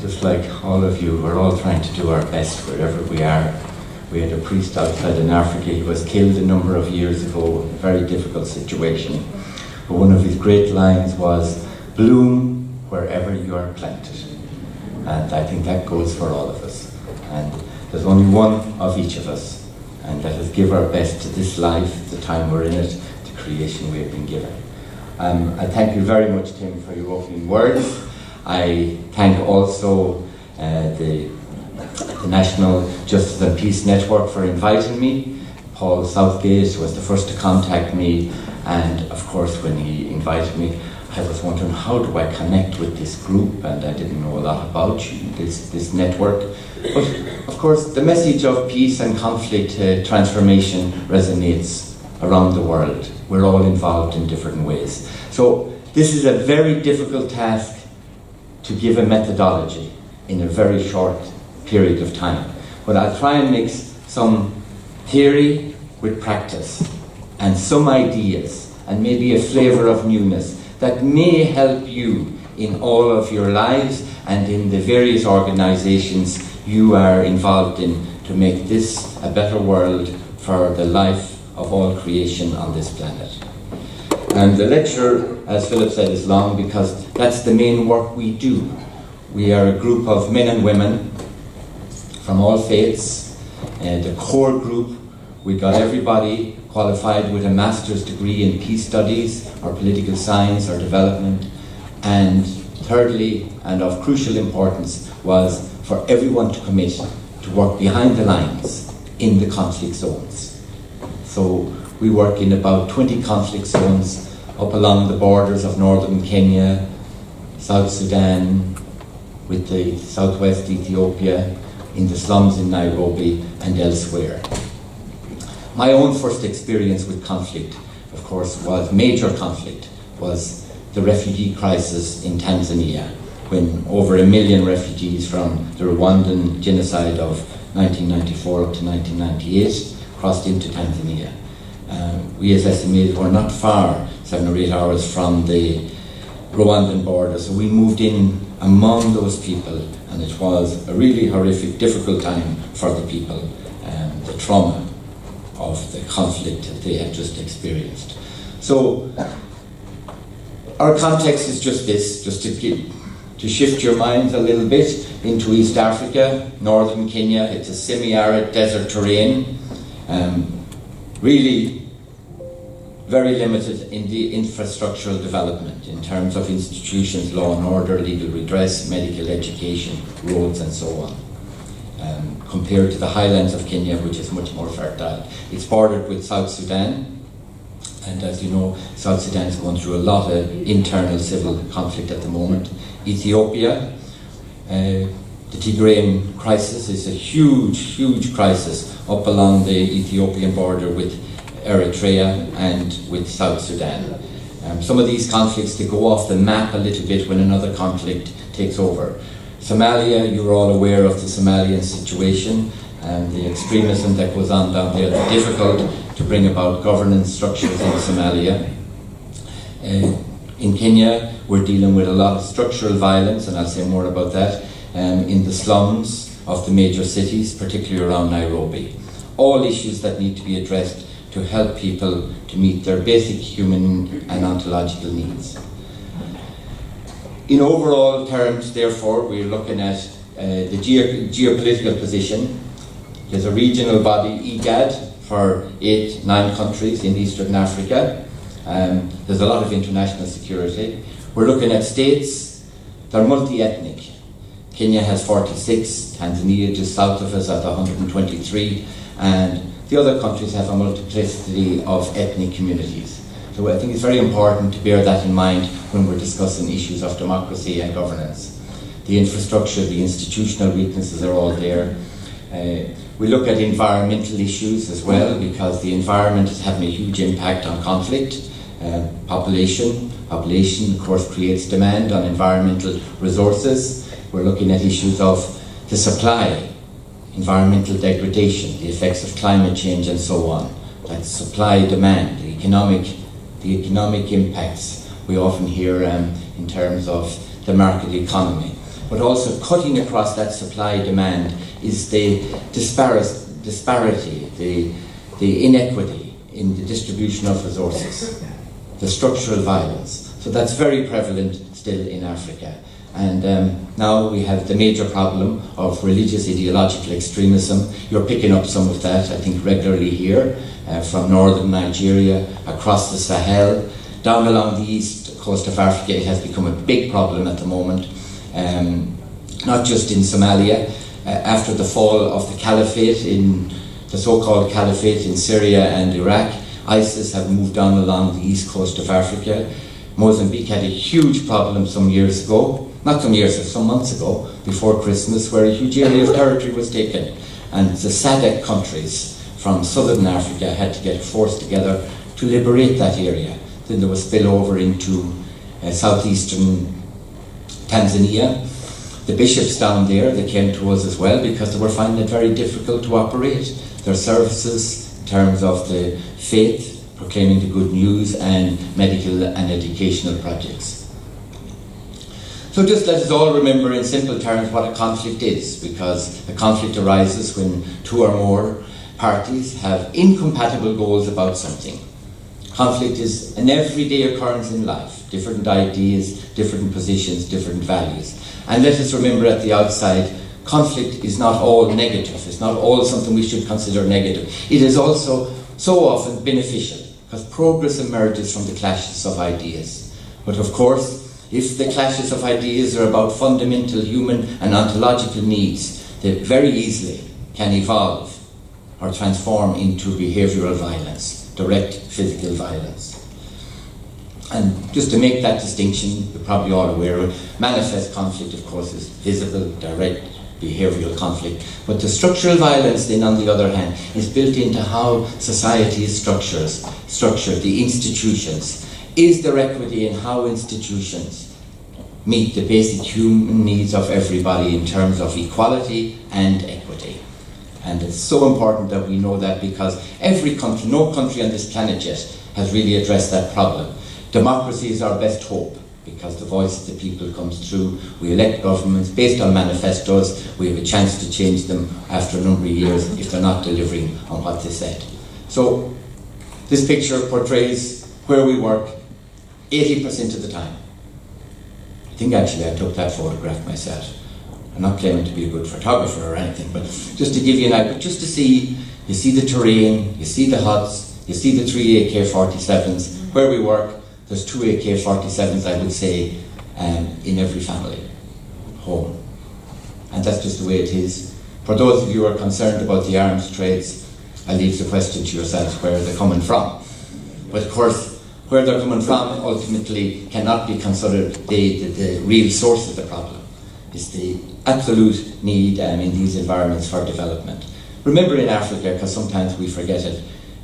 just like all of you, we're all trying to do our best wherever we are. We had a priest outside in Africa. He was killed a number of years ago, a very difficult situation. But one of his great lines was, "Bloom wherever you are planted." And I think that goes for all of us. And there's only one of each of us. And let us give our best to this life, the time we're in it, the creation we have been given. I thank you very much, Tim, for your opening words. I thank also the National Justice and Peace Network for inviting me. Paul Southgate was the first to contact me, and of course when he invited me, I was wondering, how do I connect with this group? And I didn't know a lot about this network. But of course the message of peace and conflict transformation resonates around the world. We're all involved in different ways. So this is a very difficult task, to give a methodology in a very short period of time. But I'll try and mix some theory with practice and some ideas and maybe a flavour of newness that may help you in all of your lives and in the various organisations you are involved in to make this a better world for the life of all creation on this planet. And the lecture, as Philip said, is long because that's the main work we do. We are a group of men and women from all faiths. The core group, we got everybody qualified with a master's degree in peace studies or political science or development. And thirdly, and of crucial importance, was for everyone to commit to work behind the lines in the conflict zones. So we work in about 20 conflict zones up along the borders of northern Kenya, South Sudan, with the southwest Ethiopia, in the slums in Nairobi and elsewhere. My own first experience with conflict, of course, was major conflict, was the refugee crisis in Tanzania, when over 1 million refugees from the Rwandan genocide of 1994 up to 1998 crossed into Tanzania. We, as estimated, were not far, 7 or 8 hours from the Rwandan border, so we moved in among those people, and it was a really horrific, difficult time for the people, the trauma of the conflict that they had just experienced. So our context is just this, just to shift your minds a little bit into East Africa, northern Kenya. It's a semi-arid desert terrain, really very limited in the infrastructural development in terms of institutions, law and order, legal redress, medical education, roads and so on. Compared to the highlands of Kenya, which is much more fertile. It's bordered with South Sudan, and as you know, South Sudan is going through a lot of internal civil conflict at the moment. Ethiopia, the Tigrayan crisis is a huge crisis up along the Ethiopian border with Eritrea and with South Sudan. Some of these conflicts, they go off the map a little bit when another conflict takes over. Somalia, you're all aware of the Somalian situation and the extremism that goes on down there. It's difficult to bring about governance structures in Somalia. In Kenya, we're dealing with a lot of structural violence, and I'll say more about that, in the slums of the major cities, particularly around Nairobi. All issues that need to be addressed to help people to meet their basic human and ontological needs. In overall terms, therefore, we're looking at the geopolitical position. There's a regional body, IGAD, for 8-9 countries in Eastern Africa. There's a lot of international security. We're looking at states. They're multi-ethnic. Kenya has 46, Tanzania just south of us at 123, and the other countries have a multiplicity of ethnic communities. So I think it's very important to bear that in mind when we're discussing issues of democracy and governance. The infrastructure, the institutional weaknesses are all there. We look at environmental issues as well, because the environment is having a huge impact on conflict. Population, of course, creates demand on environmental resources. We're looking at issues of the supply, environmental degradation, the effects of climate change and so on. That's supply, demand, the economic impacts we often hear in terms of the market economy. but also cutting across that supply-demand is the disparity, the inequity in the distribution of resources, the structural violence. So that's very prevalent still in Africa. And now we have the major problem of religious ideological extremism. You're picking up some of that, I think, regularly here, from northern Nigeria, across the Sahel, down along the east coast of Africa. It has become a big problem at the moment, not just in Somalia. After the fall of the caliphate, in the so-called caliphate in Syria and Iraq, ISIS have moved on along the east coast of Africa. Mozambique had a huge problem some years ago, some months ago, before Christmas, where a huge area of territory was taken. And the SADC countries from southern Africa had to get forced together to liberate that area. Then there was spillover into southeastern Tanzania. The bishops down there, they came to us as well because they were finding it very difficult to operate their services in terms of the faith, proclaiming the good news, and medical and educational projects. So just let us all remember in simple terms what a conflict is, because a conflict arises when two or more parties have incompatible goals about something. Conflict is an everyday occurrence in life, different ideas, different positions, different values. And let us remember at the outside, conflict is not all negative, it's not all something we should consider negative. It is also so often beneficial, because progress emerges from the clashes of ideas. But of course, if the clashes of ideas are about fundamental human and ontological needs, they very easily can evolve or transform into behavioural violence, direct physical violence. And just to make that distinction, you're probably all aware of it, manifest conflict, of course, is visible, direct, behavioural conflict. But the structural violence, then, on the other hand, is built into how society is structured, the institutions. Is there equity in how institutions meet the basic human needs of everybody in terms of equality and equity? And it's so important that we know that, because every country, no country on this planet yet, has really addressed that problem. Democracy is our best hope, because the voice of the people comes through. We elect governments based on manifestos. We have a chance to change them after a number of years if they're not delivering on what they said. So this picture portrays where we work 80% of the time. I think actually I took that photograph myself. I'm not claiming to be a good photographer or anything, but just to give you an idea, but just to see, you see the terrain, you see the huts, you see the 3 AK-47s. Where we work, there's 2 AK-47s, I would say, in every family home. And that's just the way it is. For those of you who are concerned about the arms trades, I leave the question to yourselves where they're coming from. But of course, where they're coming from ultimately cannot be considered the real source of the problem. It's the absolute need in these environments for development. Remember in Africa, because sometimes we forget it,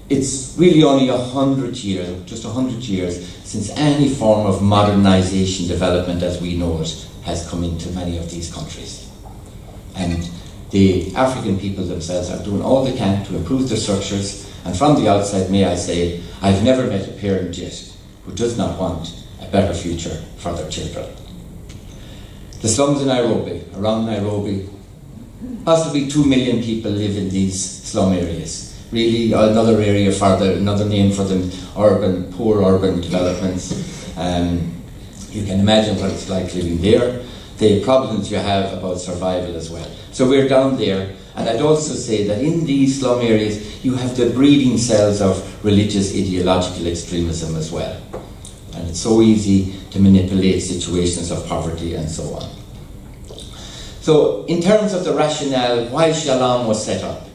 it's really only 100 years, just 100 years, since any form of modernization development as we know it has come into many of these countries. And the African people themselves are doing all they can to improve their structures. And from the outside, may I say, I've never met a parent yet who does not want a better future for their children. The slums in Nairobi, around Nairobi, possibly 2 million people live in these slum areas. Really, another area further, another name for them, poor urban developments. You can imagine what it's like living there. The problems you have about survival as well. So we're down there, and I'd also say that in these slum areas, you have the breeding cells of religious ideological extremism as well. And it's so easy to manipulate situations of poverty and so on. So in terms of the rationale, why Shalom was set up,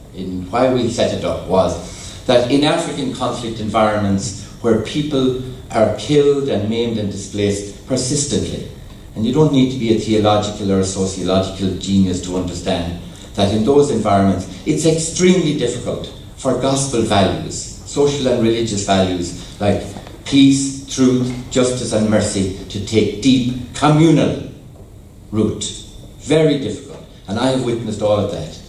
why we set it up, was that in African conflict environments where people are killed and maimed and displaced persistently, and you don't need to be a theological or a sociological genius to understand that in those environments it's extremely difficult for gospel values, social and religious values like peace, truth, justice and mercy to take deep communal root. Very difficult. And I have witnessed all of that.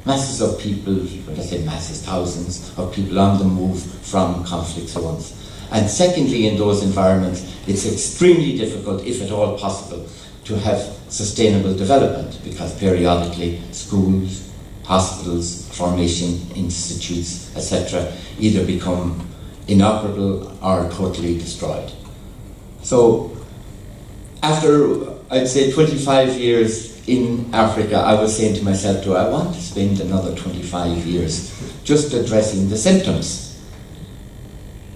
Masses of people, when I say masses, thousands of people on the move from conflict zones. And secondly, in those environments, it's extremely difficult, if at all possible, to have sustainable development, because periodically schools, hospitals, formation institutes, etc., either become inoperable or totally destroyed. So after, I'd say, 25 years in Africa, I was saying to myself, do I want to spend another 25 years just addressing the symptoms?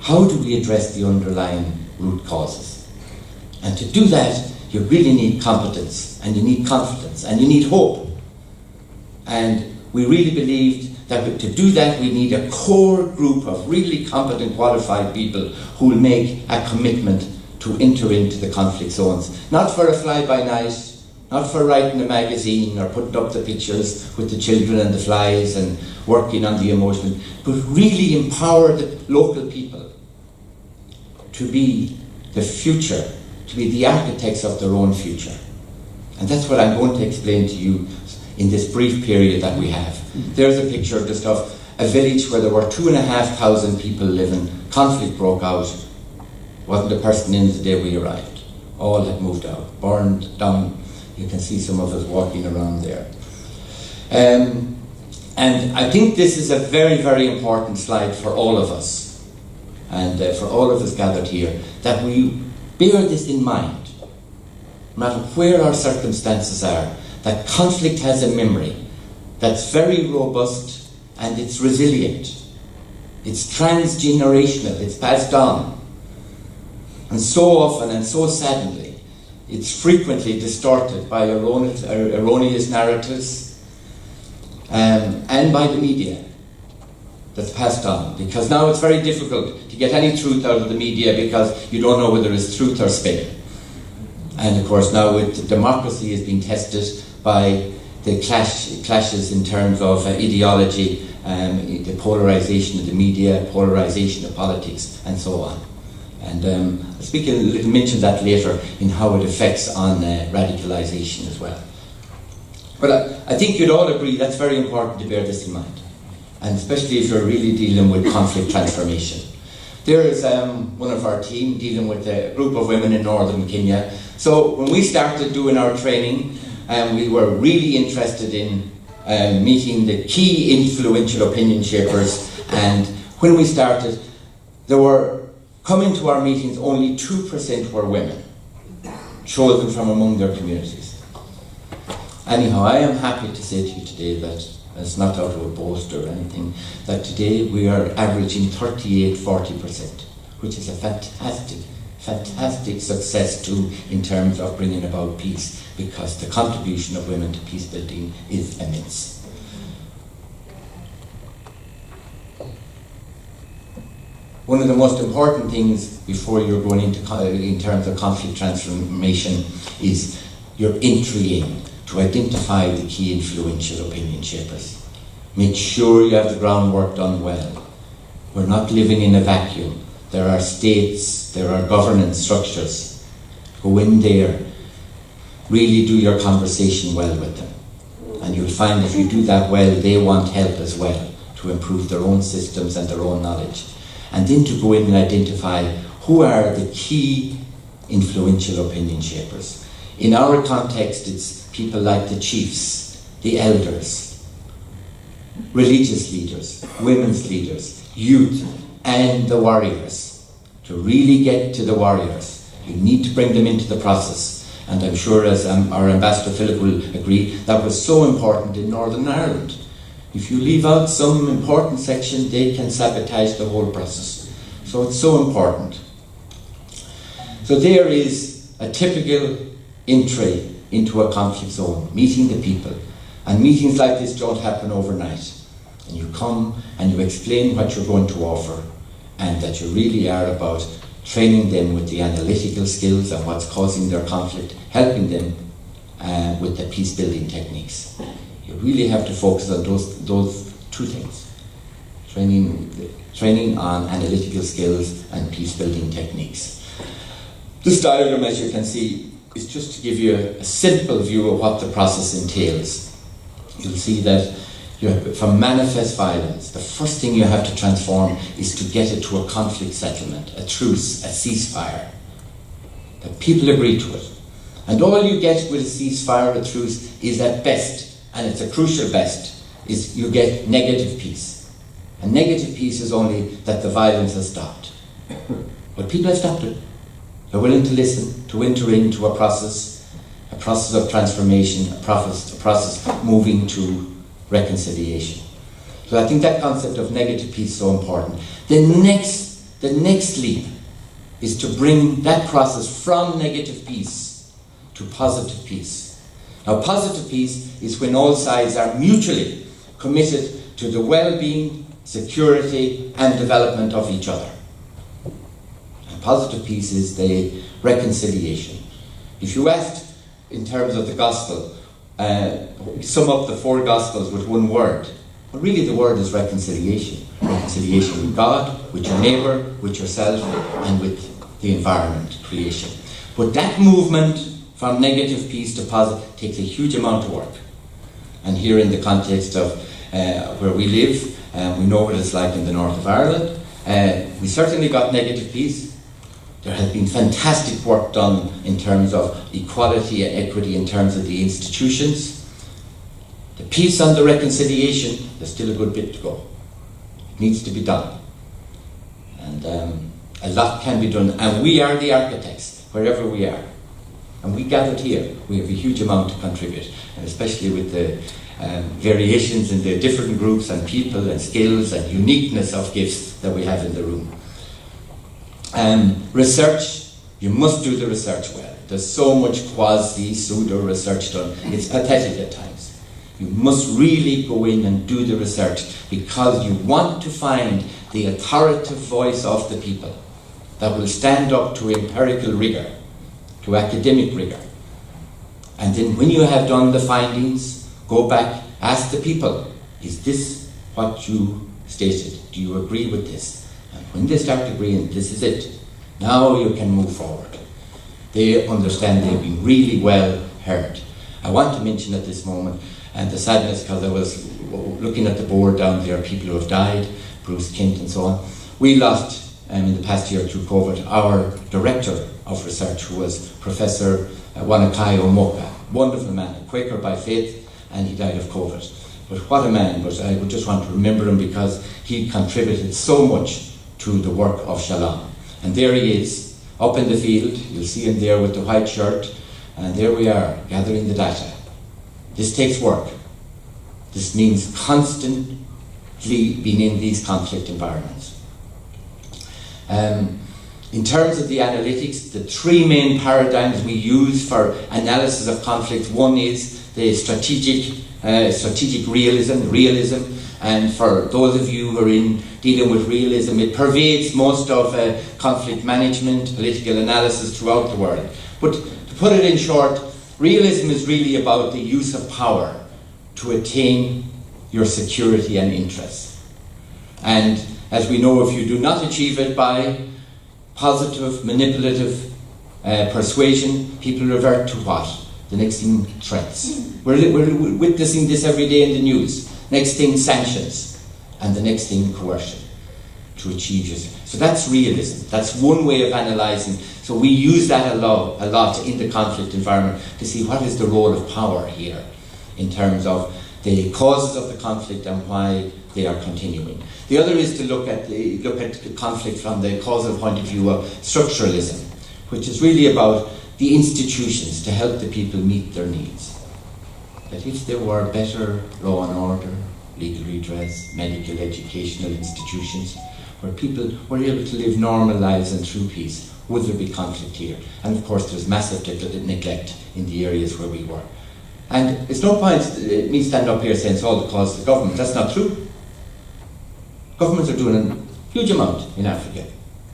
How do we address the underlying root causes? And to do that, you really need competence, and you need confidence, and you need hope. And we really believed that to do that, we need a core group of really competent, qualified people who will make a commitment to enter into the conflict zones. Not for a fly-by-night, not for writing a magazine or putting up the pictures with the children and the flies and working on the emotion, but really empower the local people to be the future, to be the architects of their own future. And that's what I'm going to explain to you in this brief period that we have. There's a picture just of a village where there were 2,500 people living. Conflict broke out. Wasn't a person in the day we arrived. All had moved out, burned down. You can see some of us walking around there. And I think this is a very, very important slide for all of us, and for all of us gathered here, that we bear this in mind, no matter where our circumstances are, that conflict has a memory that's very robust and it's resilient. It's transgenerational, it's passed on. And so often and so sadly, it's frequently distorted by erroneous narratives and by the media that's passed on. Because now it's very difficult to get any truth out of the media because you don't know whether it's truth or spin. And of course now democracy is being tested by the clashes in terms of ideology, the polarization of the media, polarization of politics, and so on. And I'll mention that later in how it affects on radicalization as well. But I think you'd all agree that's very important to bear this in mind, and especially if you're really dealing with conflict transformation. There is one of our team dealing with a group of women in northern Kenya. So when we started doing our training, we were really interested in meeting the key influential opinion shapers, and when we started, there were, coming to our meetings, only 2% were women, chosen from among their communities. Anyhow, I am happy to say to you today that, it's not out of a boast or anything, that today we are averaging 38-40%, which is a fantastic success too in terms of bringing about peace, because the contribution of women to peace building is immense. One of the most important things before you're going into in terms of conflict transformation is your entry in, to identify the key influential opinion shapers. Make sure you have the groundwork done well. We're not living in a vacuum. There are states, there are governance structures. Go in there, really do your conversation well with them. And you'll find if you do that well, they want help as well to improve their own systems and their own knowledge. And then to go in and identify who are the key influential opinion shapers. In our context, it's people like the chiefs, the elders, religious leaders, women's leaders, youth, and the warriors. To really get to the warriors, you need to bring them into the process. And I'm sure, as our Ambassador Philip will agree, that was so important in Northern Ireland. If you leave out some important section, they can sabotage the whole process. So it's so important. So there is a typical entry into a conflict zone, meeting the people. And meetings like this don't happen overnight. And you come and you explain what you're going to offer, and that you really are about training them with the analytical skills and what's causing their conflict, helping them with the peace-building techniques. You really have to focus on those two things. Training on analytical skills and peace-building techniques. This diagram, as you can see, is just to give you a simple view of what the process entails. You'll see that from manifest violence, the first thing you have to transform is to get it to a conflict settlement, a truce, a ceasefire. That people agree to it. And all you get with a ceasefire or a truce is at best, and it's a crucial best, is you get negative peace. And negative peace is only that the violence has stopped. But people have stopped it. They're willing to listen, to enter into a process of transformation, a process moving to reconciliation. So I think that concept of negative peace is so important. The next leap is to bring that process from negative peace to positive peace. Now, positive peace is when all sides are mutually committed to the well-being, security, and development of each other. And positive peace is the reconciliation. If you asked, in terms of the gospel, sum up the 4 gospels with one word, well, really the word is reconciliation. Reconciliation with God, with your neighbour, with yourself, and with the environment, creation. But that movement from negative peace to positive takes a huge amount of work. And here in the context of where we live, we know what it's like in the north of Ireland. We certainly got negative peace. There has been fantastic work done in terms of equality and equity in terms of the institutions. The peace and the reconciliation, there's still a good bit to go. It needs to be done. And a lot can be done. And we are the architects, wherever we are. And we gathered here. We have a huge amount to contribute. And especially with the variations in the different groups and people and skills and uniqueness of gifts that we have in the room. Research, you must do the research well. There's so much quasi-pseudo research done. It's pathetic at times. You must really go in and do the research because you want to find the authoritative voice of the people that will stand up to empirical rigour, to academic rigour. And then when you have done the findings, go back, ask the people, is this what you stated? Do you agree with this? And when they start agreeing, this is it, now you can move forward. They understand they've been really well heard. I want to mention at this moment, and the sadness, because I was looking at the board down there, people who have died, Bruce Kent and so on. We lost, in the past year through COVID, our director of research, who was Professor Wanakai Omoka. Wonderful man, a Quaker by faith, and he died of COVID. But what a man, but I would just want to remember him because he contributed so much to the work of Shalom. And there he is, up in the field. You'll see him there with the white shirt. And there we are, gathering the data. This takes work. This means constantly being in these conflict environments. In terms of the analytics, the 3 main paradigms we use for analysis of conflict. One is the strategic realism. And for those of you who are in dealing with realism, it pervades most of conflict management, political analysis throughout the world. But to put it in short, realism is really about the use of power to attain your security and interests. And as we know, if you do not achieve it by positive, manipulative persuasion, people revert to what? The next thing, threats. We're witnessing this every day in the news. Next thing, sanctions. And the next thing, coercion to achieve it. So that's realism. That's one way of analysing. So we use that a lot in the conflict environment to see what is the role of power here in terms of the causes of the conflict and why they are continuing. The other is to look at the conflict from the causal point of view of structuralism, which is really about the institutions to help the people meet their needs. That if there were better law and order, legal redress, medical, educational institutions, where people were able to live normal lives and true peace, would there be conflict here? And of course there's massive neglect in the areas where we were. And it's no point me stand up here saying it's all the cause of the government. That's not true. Governments are doing a huge amount in Africa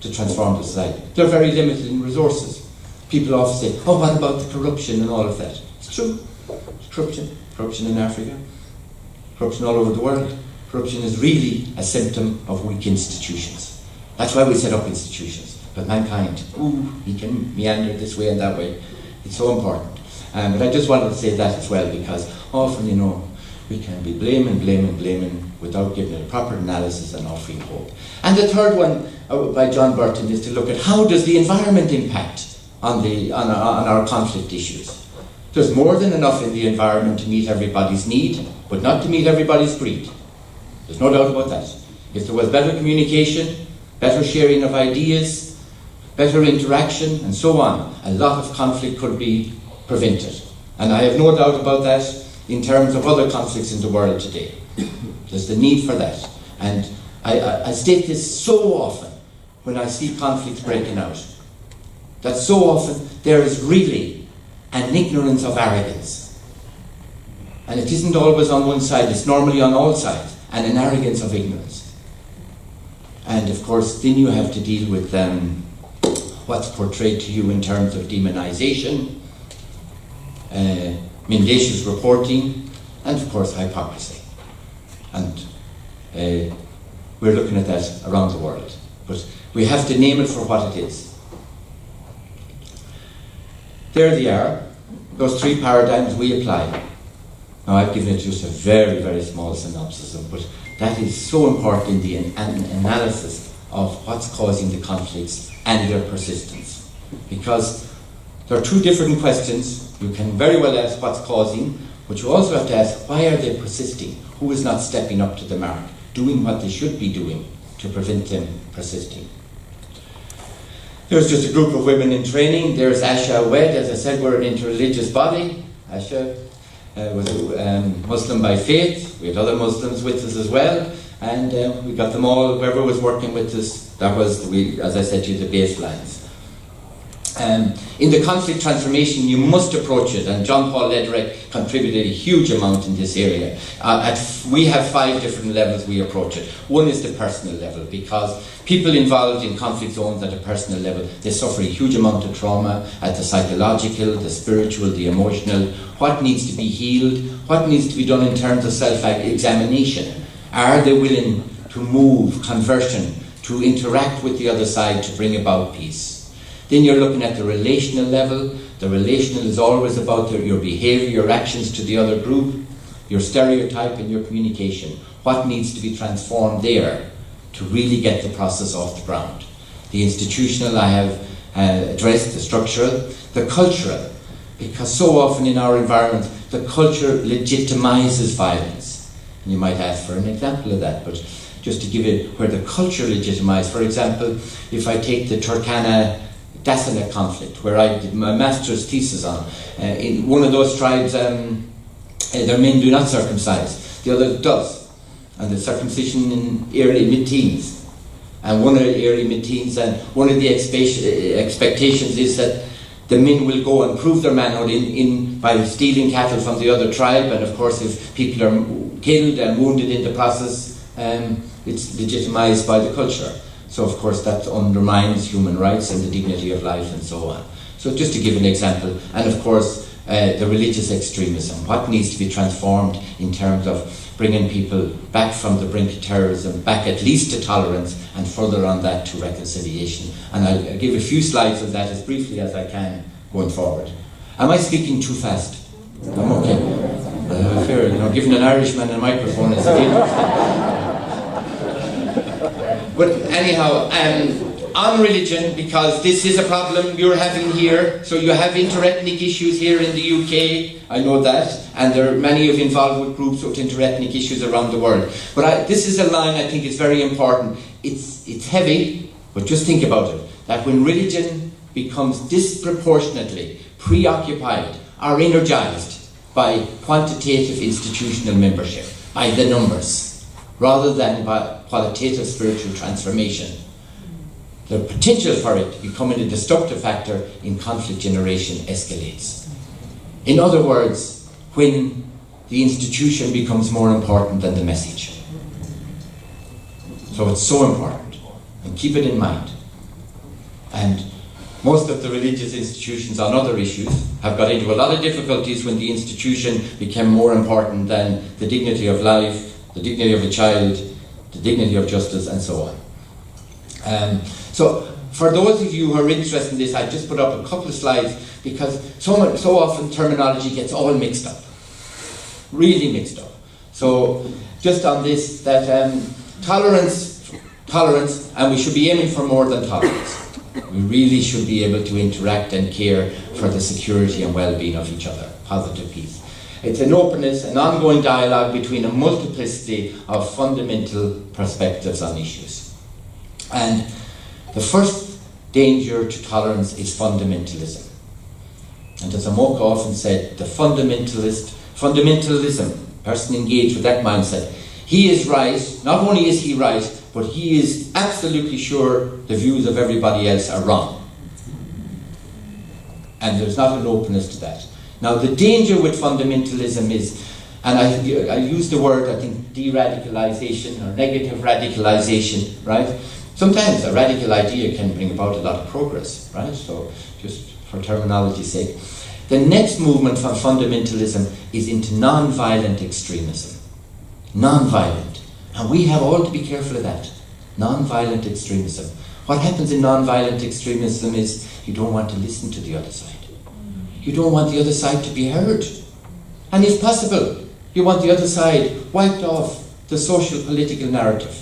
to transform the society. They're very limited in resources. People often say, oh, what about the corruption and all of that? It's true. Corruption in Africa, corruption all over the world. Corruption is really a symptom of weak institutions. That's why we set up institutions. But mankind, he can meander this way and that way. It's so important. But I just wanted to say that as well, because often, we can be blaming without giving it a proper analysis and offering hope. And the third one by John Burton is to look at how does the environment impact on our conflict issues. There's more than enough in the environment to meet everybody's need, but not to meet everybody's greed. There's no doubt about that. If there was better communication, better sharing of ideas, better interaction, and so on, a lot of conflict could be prevented. And I have no doubt about that in terms of other conflicts in the world today. There's the need for that. And I state this so often when I see conflicts breaking out, that so often there is really an ignorance of arrogance. And it isn't always on one side, it's normally on all sides, and an arrogance of ignorance. And of course, then you have to deal with what's portrayed to you in terms of demonization, mendacious reporting, and of course hypocrisy. And we're looking at that around the world. But we have to name it for what it is. There they are, those three paradigms we apply. Now I've given it just a very, very small synopsis of, but that is so important in the analysis of what's causing the conflicts and their persistence. Because there are two different questions. You can very well ask what's causing, but you also have to ask, why are they persisting? Who is not stepping up to the mark, doing what they should be doing to prevent them persisting? There's just a group of women in training. There's Asha Wed. As I said, we're an interreligious body. Asha was a Muslim by faith. We had other Muslims with us as well. And we got them all, whoever was working with us, that was, as I said to you, the baselines. In the conflict transformation, you must approach it, and John Paul Lederich contributed a huge amount in this area. We have 5 different levels we approach it. One is the personal level, because people involved in conflict zones at a personal level, they suffer a huge amount of trauma at the psychological, the spiritual, the emotional. What needs to be healed? What needs to be done in terms of self-examination? Are they willing to move, conversion, to interact with the other side to bring about peace? Then you're looking at the relational level. The relational is always about your behaviour, your actions to the other group, your stereotype and your communication. What needs to be transformed there to really get the process off the ground? The institutional I have addressed, the structural, the cultural, because so often in our environment the culture legitimizes violence. And you might ask for an example of that, but just to give it where the culture legitimizes. For example, if I take the Turkana Dasana conflict, where I did my master's thesis on. In one of those tribes, their men do not circumcise, the other does. And the circumcision in early mid-teens. And one of the early mid-teens, and one of the expectations is that the men will go and prove their manhood by stealing cattle from the other tribe, and of course if people are killed and wounded in the process, it's legitimized by the culture. So of course that undermines human rights and the dignity of life and so on. So just to give an example, and of course the religious extremism, what needs to be transformed in terms of bringing people back from the brink of terrorism, back at least to tolerance, and further on that to reconciliation. And I'll give a few slides of that as briefly as I can going forward. Am I speaking too fast? I'm okay. Fair, giving an Irishman a microphone is a deal. But anyhow, on religion, because this is a problem you're having here, so you have interethnic issues here in the UK, I know that, and there are many of involved with groups with interethnic issues around the world. But this is a line I think is very important. It's heavy, but just think about it, that when religion becomes disproportionately preoccupied or energized by quantitative institutional membership, by the numbers, rather than by qualitative spiritual transformation, the potential for it becoming a destructive factor in conflict generation escalates. In other words, when the institution becomes more important than the message. So it's so important, and keep it in mind. And most of the religious institutions on other issues have got into a lot of difficulties when the institution became more important than the dignity of life, the dignity of a child, the dignity of justice, and so on. So for those of you who are interested in this, I just put up a couple of slides because so often terminology gets all mixed up, really mixed up. So just on this, that tolerance, and we should be aiming for more than tolerance. We really should be able to interact and care for the security and well-being of each other. Positive peace. It's an openness, an ongoing dialogue between a multiplicity of fundamental perspectives on issues. And the first danger to tolerance is fundamentalism. And as Amoka often said, the fundamentalism, person engaged with that mindset, he is right, not only is he right, but he is absolutely sure the views of everybody else are wrong. And there's not an openness to that. Now the danger with fundamentalism is, and I use the word, I think, de-radicalization or negative radicalization, right? Sometimes a radical idea can bring about a lot of progress, right? So just for terminology's sake. The next movement from fundamentalism is into non-violent extremism. Non-violent. And we have all to be careful of that. Non-violent extremism. What happens in non-violent extremism is you don't want to listen to the other side. You don't want the other side to be heard. And if possible, you want the other side wiped off the social political narrative.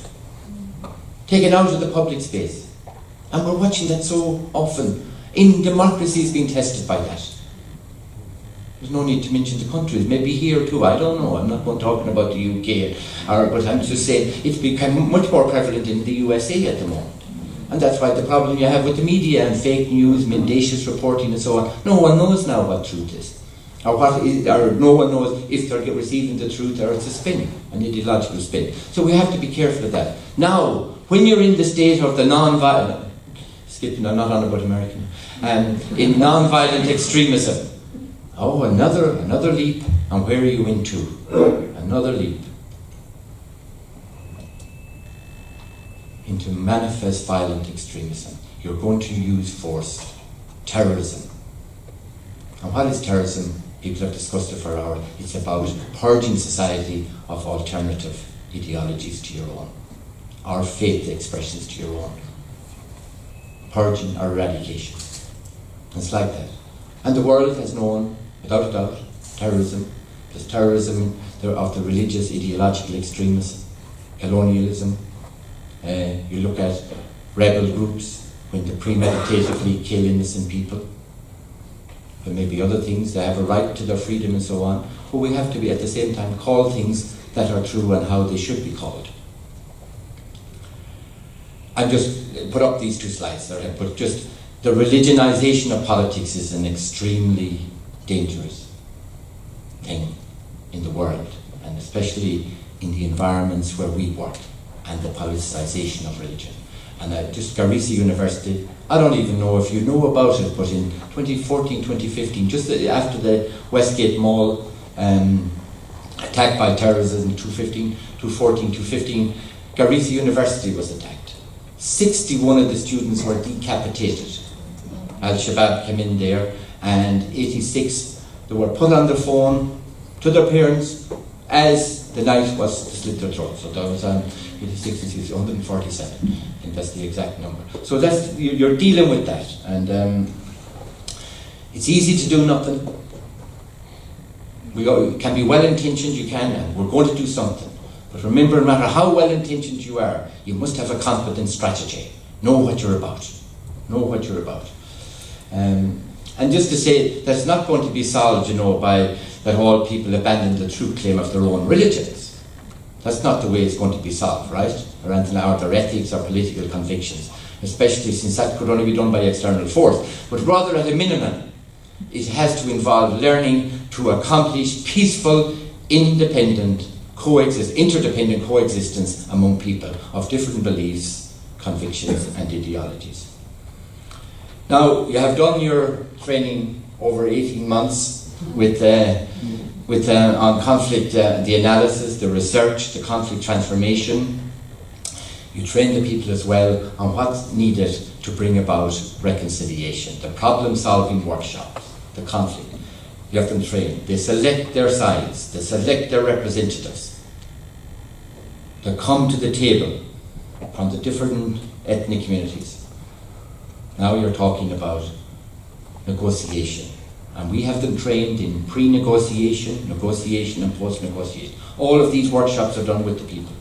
Taken out of the public space. And we're watching that so often. In democracies being tested by that. There's no need to mention the countries, maybe here too, I don't know. I'm not talking about the UK, but I'm just saying it's become much more prevalent in the USA at the moment. And that's why the problem you have with the media and fake news, mendacious reporting and so on. No one knows now what truth is. Or no one knows if they're receiving the truth or it's a spin, an ideological spin. So we have to be careful of that. Now, when you're in the state of the non-violent, skipping, I'm not on about American, in non-violent extremism, oh, another leap, and where are you into? Another leap. Into manifest violent extremism. You're going to use force. Terrorism. And what is terrorism? People have discussed it for an hour. It's about purging society of alternative ideologies to your own. Or faith expressions to your own. Purging or eradication. It's like that. And the world has known, without a doubt, terrorism. There's terrorism of the religious, ideological extremism, colonialism. You look at rebel groups when they premeditatively kill innocent people. There may be other things, they have a right to their freedom and so on, but we have to be at the same time call things that are true and how they should be called. I've just put up these two slides there, but just the religionization of politics is an extremely dangerous thing in the world, and especially in the environments where we work, and the politicization of religion. And just Garissa University, I don't even know if you know about it, but in 2014, 2015, just after the Westgate Mall attack by terrorism in 2014, 2015, Garissa University was attacked. 61 of the students were decapitated. Al-Shabaab came in there, and 86, they were put on the phone to their parents as the knife was to slit their throat. So that was 86, 147. I think that's the exact number. So that's, you're dealing with that, and it's easy to do nothing. You can be well-intentioned, you can, and we're going to do something. But remember, no matter how well-intentioned you are, you must have a competent strategy. Know what you're about. Know what you're about. And just to say that it's not going to be solved, by that all people abandon the true claim of their own religions. That's not the way it's going to be solved, right? Or anything, or their ethics or political convictions, especially since that could only be done by external force. But rather, at a minimum, it has to involve learning to accomplish peaceful, interdependent coexistence among people of different beliefs, convictions, and ideologies. Now, you have done your training over 18 months on conflict, the analysis, the research, the conflict transformation. You train the people as well on what's needed to bring about reconciliation, the problem-solving workshops, the conflict. You have them trained. They select their sides. They select their representatives. They come to the table from the different ethnic communities. Now you're talking about negotiation. And we have them trained in pre-negotiation, negotiation, and post-negotiation. All of these workshops are done with the people,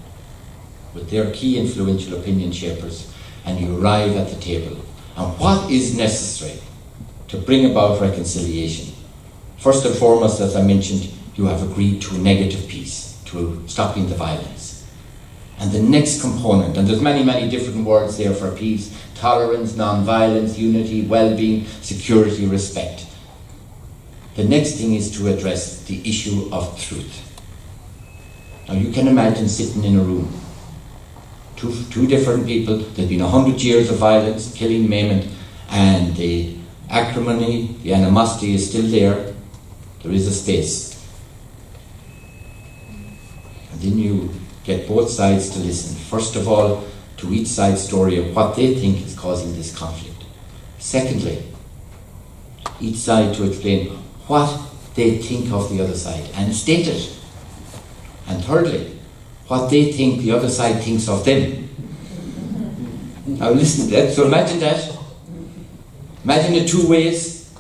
with their key influential opinion shapers, and you arrive at the table. And what is necessary to bring about reconciliation? First and foremost, as I mentioned, you have agreed to a negative peace, to stopping the violence. And the next component, and there's many, many different words there for peace: tolerance, non-violence, unity, well-being, security, respect. The next thing is to address the issue of truth. Now you can imagine sitting in a room, two different people, there's been 100 years of violence, killing, maiming, and the acrimony, the animosity is still there. There is a space. And then you get both sides to listen. First of all, to each side's story of what they think is causing this conflict. Secondly, each side to explain what they think of the other side and state it. And thirdly, what they think the other side thinks of them. Now listen to that. So imagine that. Imagine it two ways.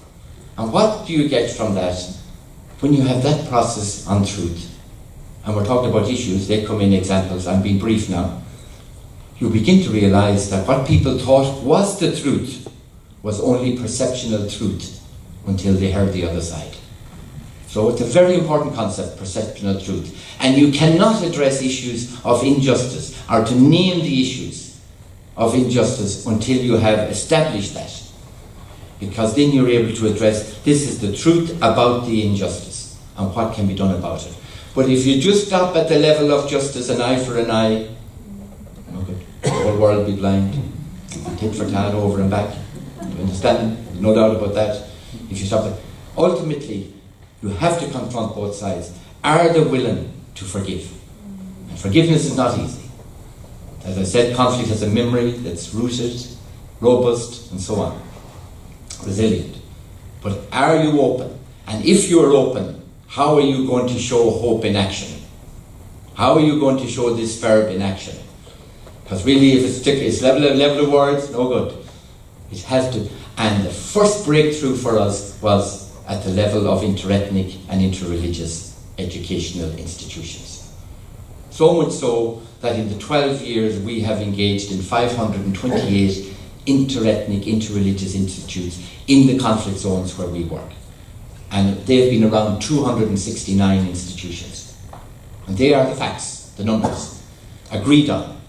And what do you get from that when you have that process on truth? And we're talking about issues, they come in examples. I'm being brief now. You begin to realise that what people thought was the truth was only perceptional truth until they heard the other side. So it's a very important concept, perceptional truth. And you cannot address issues of injustice or to name the issues of injustice until you have established that. Because then you're able to address, this is the truth about the injustice and what can be done about it. But if you just stop at the level of justice, an eye for an eye, the whole world will be blind. Tit for tat, over and back. You understand? No doubt about that. If you stop it, ultimately, you have to confront both sides. Are they willing to forgive? And forgiveness is not easy. As I said, conflict has a memory that's rooted, robust, and so on. Resilient. But are you open? And if you're open, how are you going to show hope in action? How are you going to show this verb in action? Because really, if it's level of words, no good. It has to. And the first breakthrough for us was at the level of interethnic and interreligious educational institutions. So much so that in the 12 years we have engaged in 528 interethnic, interreligious institutes in the conflict zones where we work. And they've been around 269 institutions. And they are the facts, the numbers, agreed on.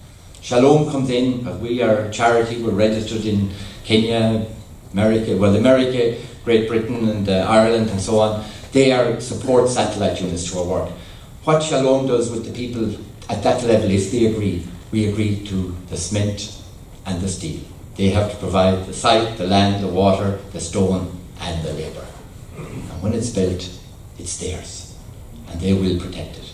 Shalom comes in, because we are a charity, we're registered in Kenya, America, Great Britain and Ireland and so on. They are support satellite units to our work. What Shalom does with the people at that level is they agree. We agree to the cement and the steel. They have to provide the site, the land, the water, the stone and the labour. And when it's built, it's theirs. And they will protect it.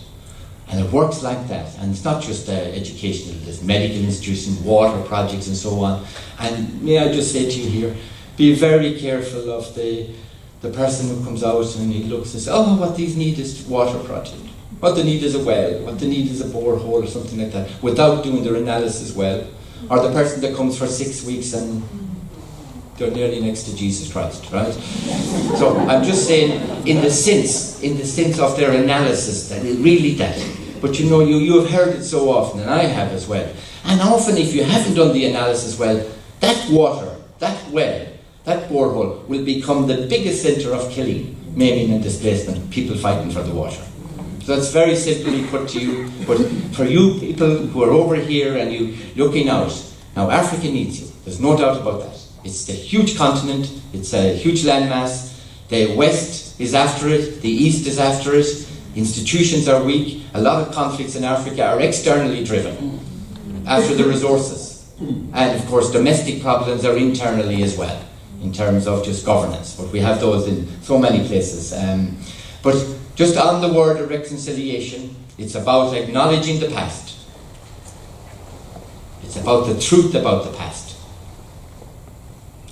And it works like that. And it's not just educational, there's medical institutions, water projects and so on. And may I just say to you here, be very careful of the person who comes out and he looks and says, oh, what these need is water project. What they need is a well, what they need is a borehole or something like that, without doing their analysis well. Or the person that comes for 6 weeks and they're nearly next to Jesus Christ, right? So I'm just saying, in the sense of their analysis, that it really that. But you know, you have heard it so often, and I have as well. And often, if you haven't done the analysis well, that water, that well, that borehole will become the biggest centre of killing, maiming and displacement, people fighting for the water. So that's very simply put to you, but for you people who are over here and you looking out, now Africa needs you, there's no doubt about that. It's the huge continent, it's a huge landmass, the West is after it, the East is after it, institutions are weak, a lot of conflicts in Africa are externally driven, after the resources. And of course domestic problems are internally as well, in terms of just governance, but we have those in so many places. But just on the word of reconciliation, it's about acknowledging the past. It's about the truth about the past.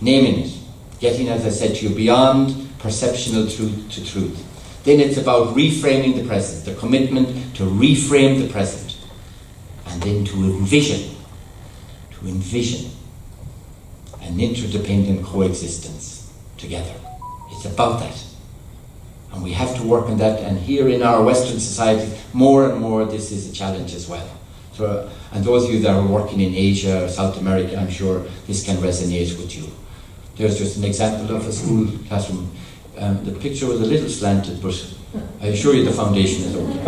Naming it. Getting, as I said to you, beyond perceptional truth to truth. Then it's about reframing the present, the commitment to reframe the present. And then to envision an interdependent coexistence together. It's about that. And we have to work on that, and here in our Western society, more and more this is a challenge as well. And those of you that are working in Asia or South America, I'm sure this can resonate with you. There's just an example of a school classroom. The picture was a little slanted, but I assure you the foundation is okay.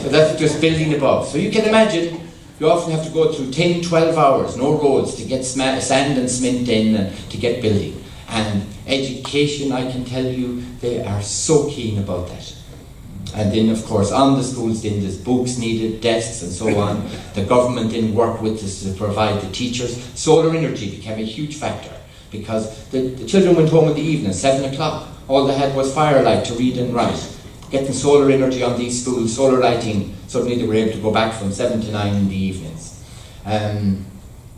So that's just building above. So you can imagine, you often have to go through 10, 12 hours, no roads, to get sand and cement in and to get building. And education, I can tell you, they are so keen about that. And then, of course, on the schools, then there's books needed, desks and so on. The government then worked with us to provide the teachers. Solar energy became a huge factor because the children went home in the evening, 7 o'clock. All they had was firelight to read and write. Getting solar energy on these schools, solar lighting, suddenly they were able to go back from 7 to 9 in the evenings.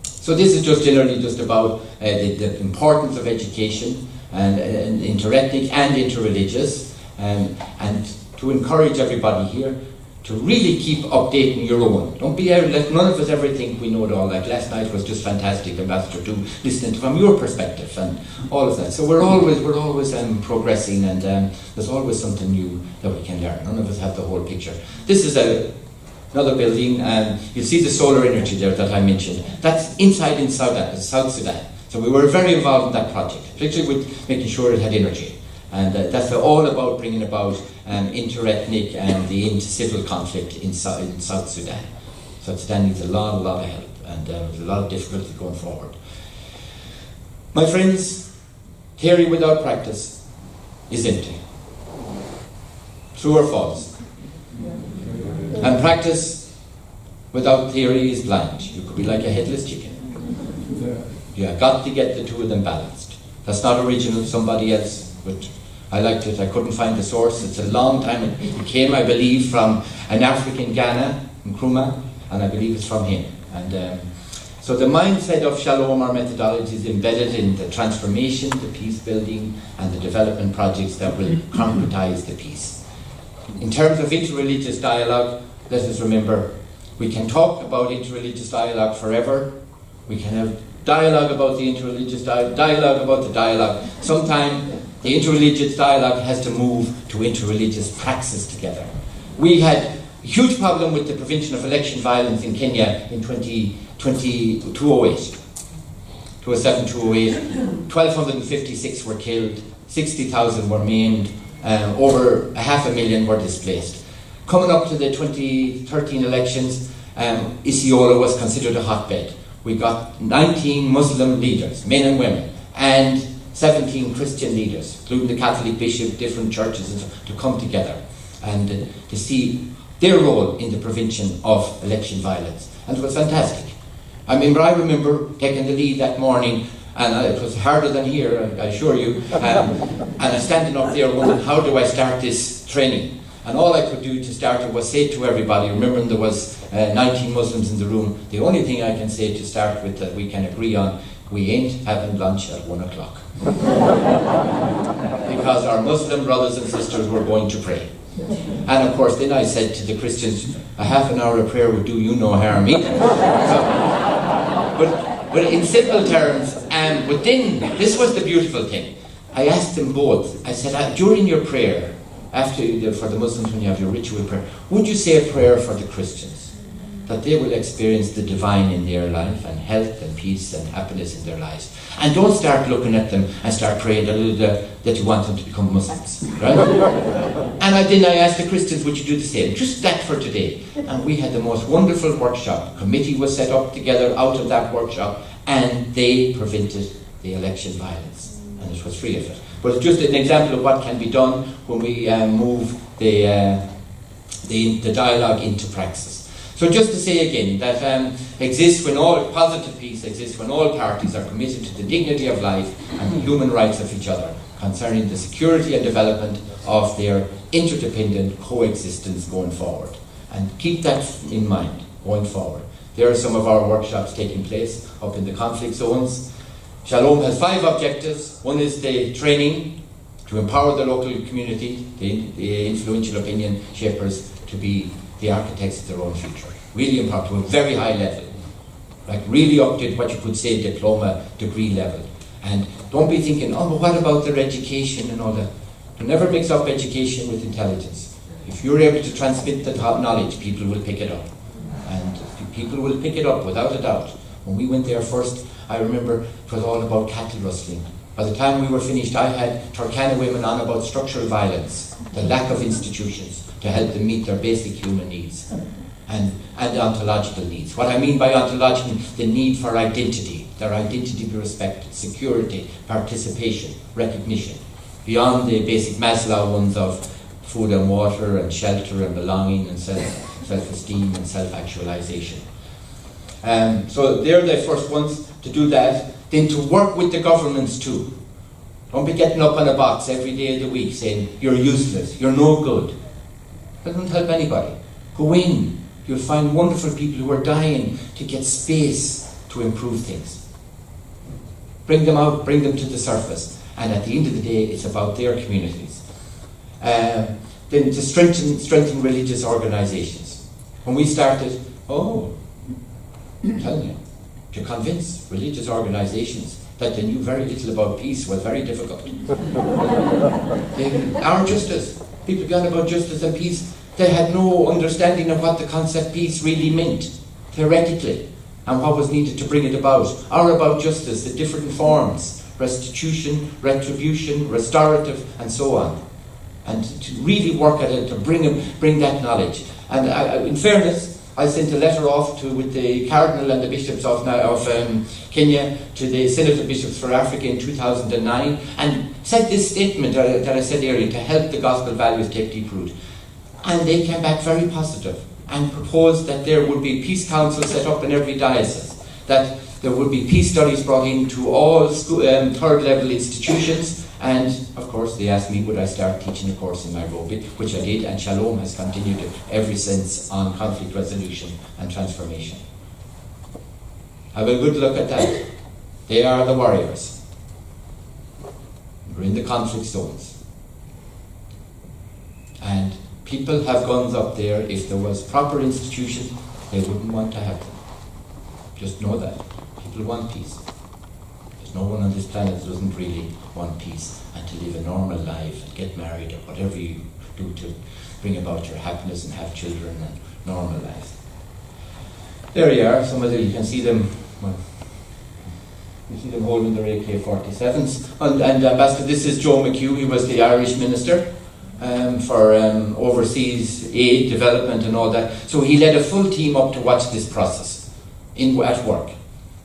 So this is just generally just about the importance of education and interethnic and interreligious, and to encourage everybody here to really keep updating your own. Don't be let none of us ever think we know it all. Like last night was just fantastic, Ambassador, to listening from your perspective and all of that. So we're always progressing, and there's always something new that we can learn. None of us have the whole picture. This is another building, and you'll see the solar energy there that I mentioned. That's in South Sudan. So we were very involved in that project, particularly with making sure it had energy. And that's all about bringing about interethnic and the inter-civil conflict in South Sudan. South Sudan needs a lot of help, and there's a lot of difficulty going forward. My friends, theory without practice is empty. True or false? And practice without theory is blind. You could be like a headless chicken. You have got to get the two of them balanced. That's not original, somebody else, but I liked it. I couldn't find the source. It's a long time. It came, I believe, from an African Ghana, Nkrumah, and I believe it's from him. And so the mindset of Shalom, our methodology, is embedded in the transformation, the peace building, and the development projects that will concretize the peace. In terms of interreligious dialogue, let us remember, we can talk about interreligious dialogue forever. We can have dialogue about the interreligious dialogue about the dialogue. Sometimes the interreligious dialogue has to move to interreligious praxis together. We had a huge problem with the prevention of election violence in Kenya in 2008. 2008, 1,256 were killed, 60,000 were maimed, over 500,000 were displaced. Coming up to the 2013 elections, Isiolo was considered a hotbed. We got 19 Muslim leaders, men and women, and 17 Christian leaders, including the Catholic bishop, different churches, and so, to come together and to see their role in the prevention of election violence. And it was fantastic. I remember taking the lead that morning, and it was harder than here, I assure you, and I'm standing up there wondering, how do I start this training? And all I could do to start it was say to everybody, remembering there was 19 Muslims in the room, the only thing I can say to start with that we can agree on, we ain't having lunch at 1 o'clock. Because our Muslim brothers and sisters were going to pray. And of course then I said to the Christians, a half an hour of prayer would do you no harm either. But in simple terms, but then, this was the beautiful thing. I asked them both, I said, during your prayer, for the Muslims when you have your ritual prayer, would you say a prayer for the Christians? That they will experience the divine in their life, and health and peace and happiness in their lives. And don't start looking at them and start praying that you want them to become Muslims, right? And then I asked the Christians, would you do the same? Just that for today. And we had the most wonderful workshop. A committee was set up together out of that workshop, and they prevented the election violence. And it was free of it. But it's just an example of what can be done when we move the dialogue into praxis. So just to say again, that positive peace exists when all parties are committed to the dignity of life and the human rights of each other, concerning the security and development of their interdependent coexistence going forward. And keep that in mind going forward. There are some of our workshops taking place up in the conflict zones. Shalom has 5 objectives. One is the training to empower the local community, the influential opinion shapers, to be the architects of their own future. Really important, to a very high level. Like really up to what you could say diploma degree level. And don't be thinking, oh, but what about their education and all that? To never mix up education with intelligence. If you're able to transmit the knowledge, people will pick it up. And people will pick it up without a doubt. When we went there first, I remember it was all about cattle rustling. By the time we were finished, I had Turkana women on about structural violence, the lack of institutions to help them meet their basic human needs and ontological needs. What I mean by ontological, the need for identity, their identity be respected, security, participation, recognition, beyond the basic Maslow ones of food and water and shelter and belonging and self-esteem and self-actualization. So they're the first ones to do that. Then to work with the governments too. Don't be getting up on a box every day of the week saying, you're useless, you're no good. That doesn't help anybody. Go in. You'll find wonderful people who are dying to get space to improve things. Bring them out, bring them to the surface. And at the end of the day, it's about their communities. Then to strengthen religious organizations. When we started, I'm telling you, to convince religious organizations that they knew very little about peace was very difficult. Our justice, people began about justice and peace, they had no understanding of what the concept peace really meant, theoretically, and what was needed to bring it about. Or about justice, the different forms, restitution, retribution, restorative, and so on. And to really work at it, to bring that knowledge. And in fairness, I sent a letter off with the Cardinal and the Bishops of Kenya to the Synod of Bishops for Africa in 2009 and said this statement that I said earlier, to help the gospel values take deep root. And they came back very positive and proposed that there would be peace councils set up in every diocese, that there would be peace studies brought into all third level institutions. And of course they asked me would I start teaching a course in Nairobi, which I did, and Shalom has continued ever since on conflict resolution and transformation. Have a good look at that. They are the warriors. We're in the conflict zones. And people have guns up there. If there was proper institutions, they wouldn't want to have them. Just know that. People want peace. There's no one on this planet that doesn't really want peace and to live a normal life and get married or whatever you do to bring about your happiness and have children and normal life. There you are, some of them, you can see them, well, you see them holding their AK-47s. And Ambassador, this is Joe McHugh, he was the Irish Minister for overseas aid, development and all that. So he led a full team up to watch this process at work.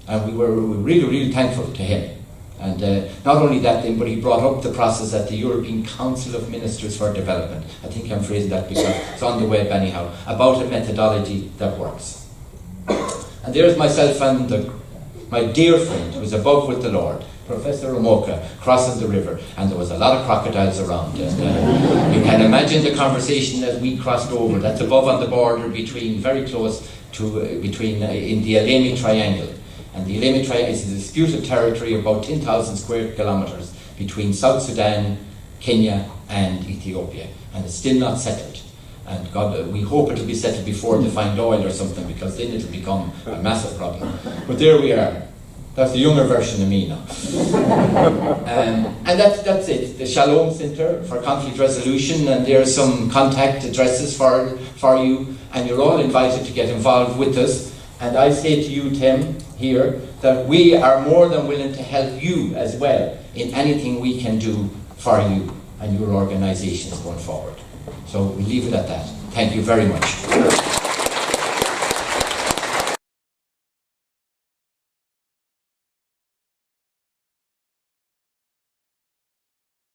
And we were really, really thankful to him. And not only that then, but he brought up the process at the European Council of Ministers for Development. I think I'm phrasing that because it's on the web anyhow, about a methodology that works. And there's myself and my dear friend who's above with the Lord, Professor Omoka, crossing the river, and there was a lot of crocodiles around. And you can imagine the conversation as we crossed over. That's above on the border between, very close to, in the Elemi Triangle. And the Elemi Triangle is a disputed territory of about 10,000 square kilometres between South Sudan, Kenya and Ethiopia. And it's still not settled. And God, we hope it'll be settled before they find oil or something, because then it'll become a massive problem. But there we are. That's the younger version of me now. And that's it. The Shalom Center for Conflict Resolution, and there are some contact addresses for you, and you're all invited to get involved with us. And I say to you, Tim, here, that we are more than willing to help you as well in anything we can do for you and your organisations going forward. So we leave it at that. Thank you very much.